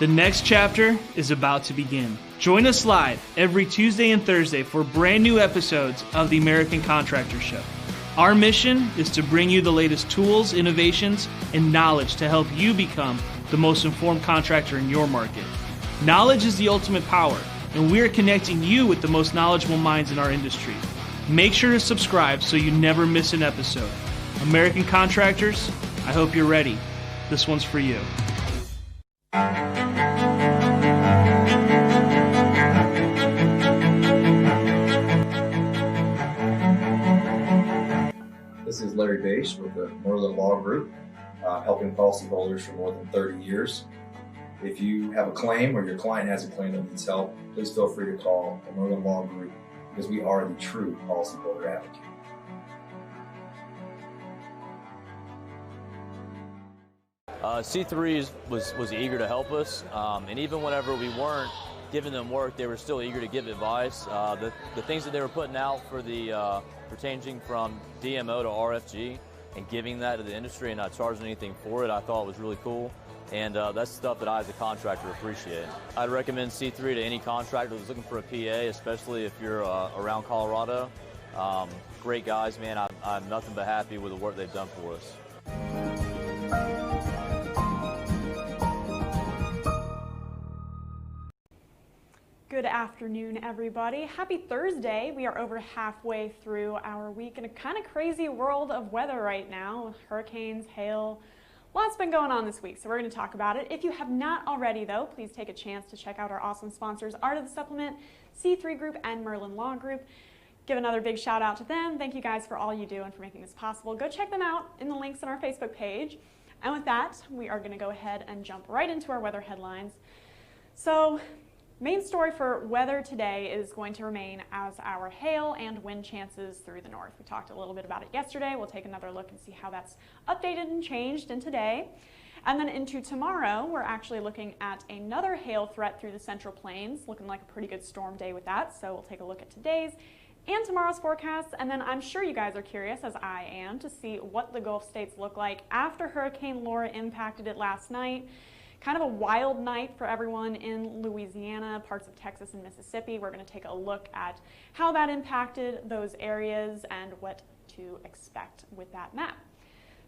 The next chapter is about to begin. Join us live every Tuesday and Thursday for brand new episodes of the American Contractor Show. Our mission is to bring you the latest tools, innovations, and knowledge to help you become the most informed contractor in your market. Knowledge is the ultimate power, and we are connecting you with the most knowledgeable minds in our industry. Make sure to subscribe so you never miss an episode. American Contractors, I hope you're ready. This one's for you. This is Larry Bache with the Merlin Law Group, helping policyholders for more than 30 years. If you have a claim or your client has a claim that needs help, please feel free to call the Merlin Law Group because we are the true policyholder advocate. C3 was eager to help us, and even whenever we weren't giving them work, they were still eager to give advice. The things that they were putting out for the changing from DMO to RFG and giving that to the industry and not charging anything for it, I thought was really cool. And that's stuff that I, as a contractor, appreciate. I'd recommend C3 to any contractor that's looking for a PA, especially if you're around Colorado. Great guys, man. I'm nothing but happy with the work they've done for us. Good afternoon, everybody. Happy Thursday. We are over halfway through our week in a kind of crazy world of weather right now. Hurricanes, hail, lots been going on this week, so we're going to talk about it. If you have not already, though, please take a chance to check out our awesome sponsors, Art of the Supplement, C3 Group, and Merlin Law Group. Give another big shout out to them. Thank you guys for all you do and for making this possible. Go check them out in the links on our Facebook page. And with that, we are going to go ahead and jump right into our weather headlines. So, main story for weather today is going to remain as our hail and wind chances through the north. We talked a little bit about it yesterday. We'll take another look and see how that's updated and changed in today. And then into tomorrow, we're actually looking at another hail threat through the Central Plains, looking like a pretty good storm day with that. So we'll take a look at today's and tomorrow's forecasts. And then I'm sure you guys are curious, as I am, to see what the Gulf states look like after Hurricane Laura impacted it last night. Kind of a wild night for everyone in Louisiana, parts of Texas and Mississippi. We're going to take a look at how that impacted those areas and what to expect with that map.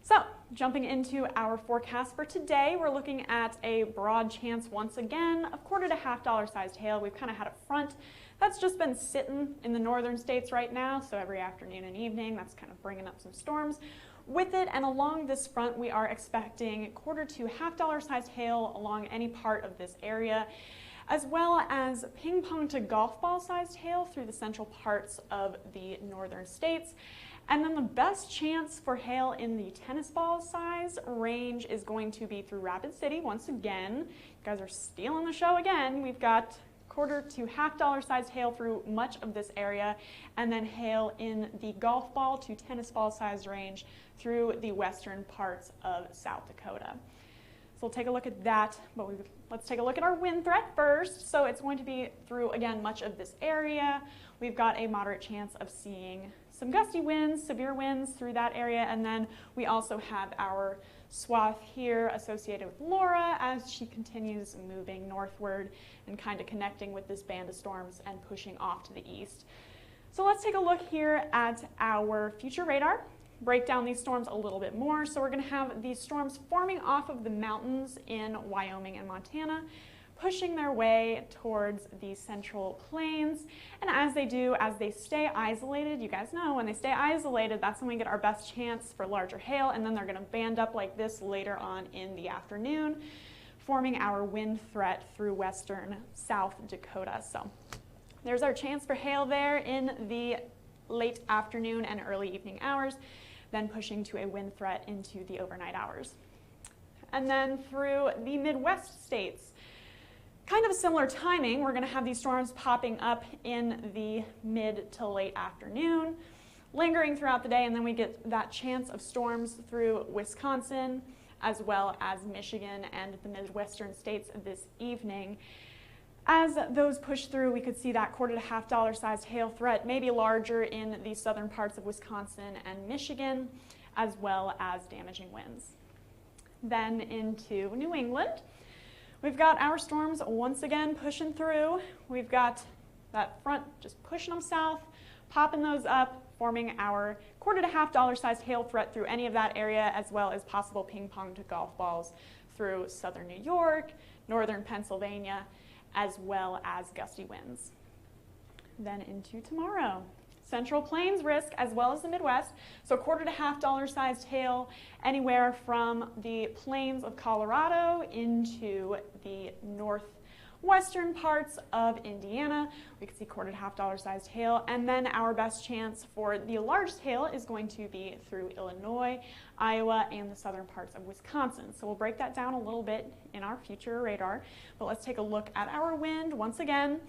So, jumping into our forecast for today, we're looking at a broad chance once again of quarter to $half sized hail. We've kind of had a front that's just been sitting in the northern states right now, so every afternoon and evening that's kind of bringing up some storms with it. And along this front, we are expecting quarter to $half sized hail along any part of this area, as well as ping pong to golf ball sized hail through the central parts of the northern states. And then the best chance for hail in the tennis ball size range is going to be through Rapid City. Once again, you guys are stealing the show again. We've got quarter to $half sized hail through much of this area, and then hail in the golf ball to tennis ball size range through the western parts of South Dakota. So we'll take a look at that, but let's take a look at our wind threat first. So it's going to be through, again, much of this area. We've got a moderate chance of seeing some gusty winds, severe winds through that area, and then we also have our swath here associated with Laura as she continues moving northward and kind of connecting with this band of storms and pushing off to the east. So let's take a look here at our future radar, break down these storms a little bit more. So we're going to have these storms forming off of the mountains in Wyoming and Montana pushing their way towards the Central Plains. And as they do, as they stay isolated, you guys know when they stay isolated, that's when we get our best chance for larger hail, and then they're going to band up like this later on in the afternoon, forming our wind threat through western South Dakota. So there's our chance for hail there in the late afternoon and early evening hours, then pushing to a wind threat into the overnight hours. And then through the Midwest states, kind of a similar timing. We're going to have these storms popping up in the mid to late afternoon, lingering throughout the day, and then we get that chance of storms through Wisconsin, as well as Michigan and the Midwestern states this evening. As those push through, we could see that $1.25 to $1.5 sized hail threat, maybe larger in the southern parts of Wisconsin and Michigan, as well as damaging winds. Then into New England. We've got our storms once again pushing through. We've got that front just pushing them south, popping those up, forming our $1.25 to $1.5 sized hail threat through any of that area, as well as possible ping pong to golf balls through southern New York, northern Pennsylvania, as well as gusty winds. Then into tomorrow. Central Plains risk as well as the Midwest. So $1.25 to $1.5 sized hail anywhere from the plains of Colorado into the northwestern parts of Indiana. We can see $1.25 to $1.5 sized hail. And then our best chance for the largest hail is going to be through Illinois, Iowa, and the southern parts of Wisconsin. So we'll break that down a little bit in our future radar. But let's take a look at our wind once again.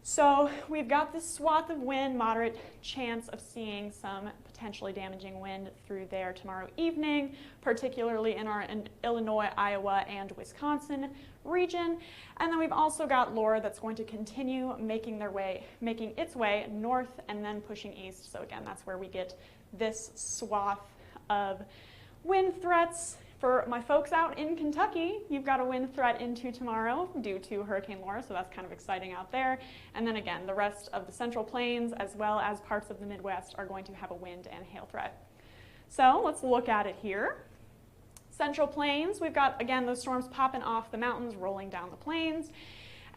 So we've got this swath of wind, moderate chance of seeing some potentially damaging wind through there tomorrow evening, particularly in our Illinois, Iowa, and Wisconsin region. And then we've also got Laura that's going to continue making its way north and then pushing east. So again, that's where we get this swath of wind threats. For my folks out in Kentucky, you've got a wind threat into tomorrow due to Hurricane Laura, so that's kind of exciting out there. And then again, the rest of the Central Plains as well as parts of the Midwest are going to have a wind and hail threat. So let's look at it here. Central Plains, we've got, again, those storms popping off the mountains, rolling down the plains,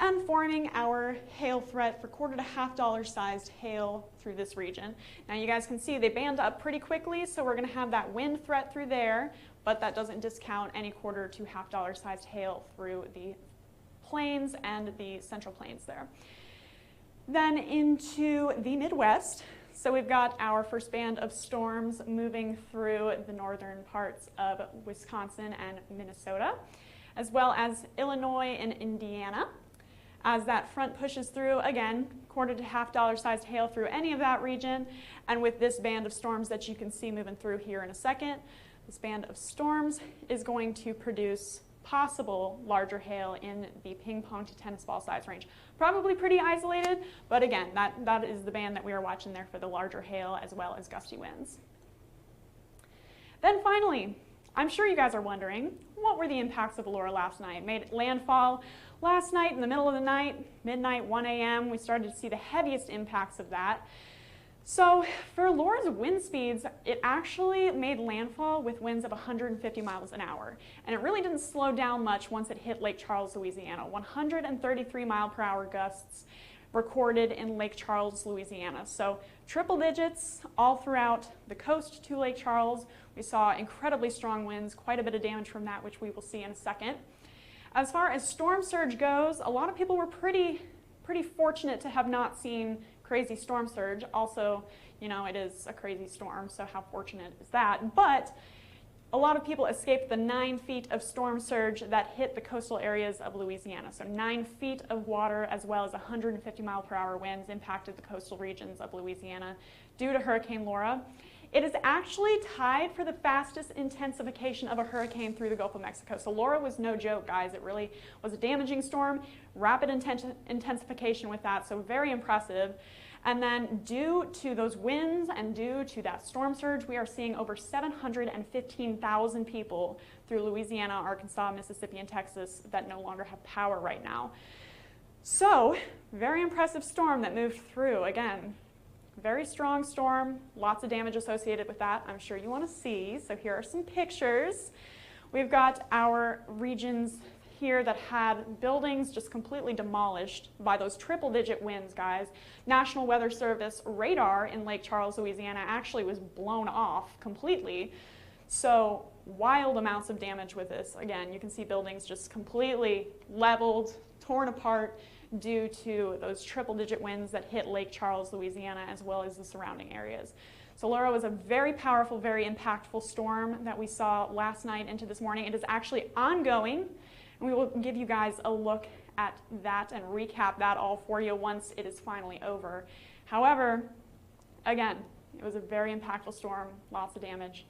and forming our hail threat for $1.25 to $1.5 sized hail through this region. Now you guys can see they band up pretty quickly, so we're going to have that wind threat through there, but that doesn't discount any $1.25 to $1.5 sized hail through the plains and the Central Plains there. Then into the Midwest. So we've got our first band of storms moving through the northern parts of Wisconsin and Minnesota, as well as Illinois and Indiana. As that front pushes through, again, $1.25 to $1.5 sized hail through any of that region. And with this band of storms that you can see moving through here in a second, this band of storms is going to produce possible larger hail in the ping pong to tennis ball size range. Probably pretty isolated, but again, that is the band that we are watching there for the larger hail as well as gusty winds. Then finally, I'm sure you guys are wondering, what were the impacts of Laura last night? It made landfall last night in the middle of the night, midnight, 1 a.m. We started to see the heaviest impacts of that. So for Laura's wind speeds, it actually made landfall with winds of 150 miles an hour. And it really didn't slow down much once it hit Lake Charles, Louisiana. 133 mile per hour gusts recorded in Lake Charles, Louisiana. So triple digits all throughout the coast to Lake Charles. We saw incredibly strong winds, quite a bit of damage from that, which we will see in a second. As far as storm surge goes, a lot of people were pretty fortunate to have not seen crazy storm surge. Also, you know, it is a crazy storm, so how fortunate is that? But a lot of people escaped the 9 feet of storm surge that hit the coastal areas of Louisiana. So 9 feet of water as well as 150 mile per hour winds impacted the coastal regions of Louisiana due to Hurricane Laura. It is actually tied for the fastest intensification of a hurricane through the Gulf of Mexico. So Laura was no joke, guys. It really was a damaging storm, rapid intensification with that, so very impressive. And then due to those winds and due to that storm surge, we are seeing over 715,000 people through Louisiana, Arkansas, Mississippi, and Texas that no longer have power right now. So, very impressive storm that moved through. Again, very strong storm, lots of damage associated with that. I'm sure you want to see, so here are some pictures. We've got our regions here that had buildings just completely demolished by those triple-digit winds, guys. National Weather Service radar in Lake Charles, Louisiana actually was blown off completely. So wild amounts of damage with this. Again, you can see buildings just completely leveled, torn apart due to those triple-digit winds that hit Lake Charles, Louisiana, as well as the surrounding areas. So Laura was a very powerful, very impactful storm that we saw last night into this morning. It is actually ongoing, and we will give you guys a look at that and recap that all for you once it is finally over. However, again, it was a very impactful storm, lots of damage.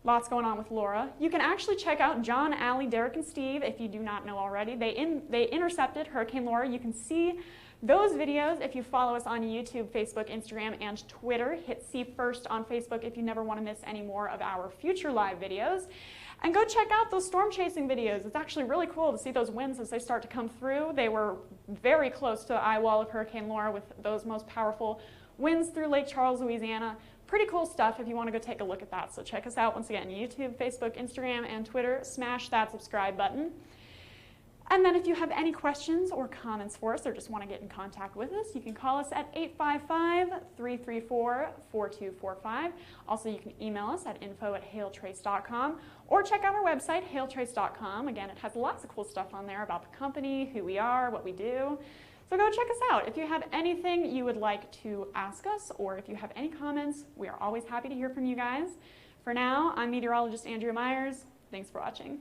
Lots going on with Laura. You can actually check out John, Allie, Derek, and Steve if you do not know already. They intercepted Hurricane Laura. You can see those videos if you follow us on YouTube, Facebook, Instagram, and Twitter. Hit see first on Facebook if you never want to miss any more of our future live videos. And go check out those storm chasing videos. It's actually really cool to see those winds as they start to come through. They were very close to the eye wall of Hurricane Laura with those most powerful winds through Lake Charles, Louisiana. Pretty cool stuff if you want to go take a look at that. So check us out once again, YouTube, Facebook, Instagram, and Twitter. Smash that subscribe button. And then if you have any questions or comments for us or just want to get in contact with us, you can call us at 855-334-4245. Also, you can email us at info@hailtrace.com or check out our website, hailtrace.com. Again, it has lots of cool stuff on there about the company, who we are, what we do. So go check us out. If you have anything you would like to ask us or if you have any comments, we are always happy to hear from you guys. For now, I'm meteorologist Andrea Myers. Thanks for watching.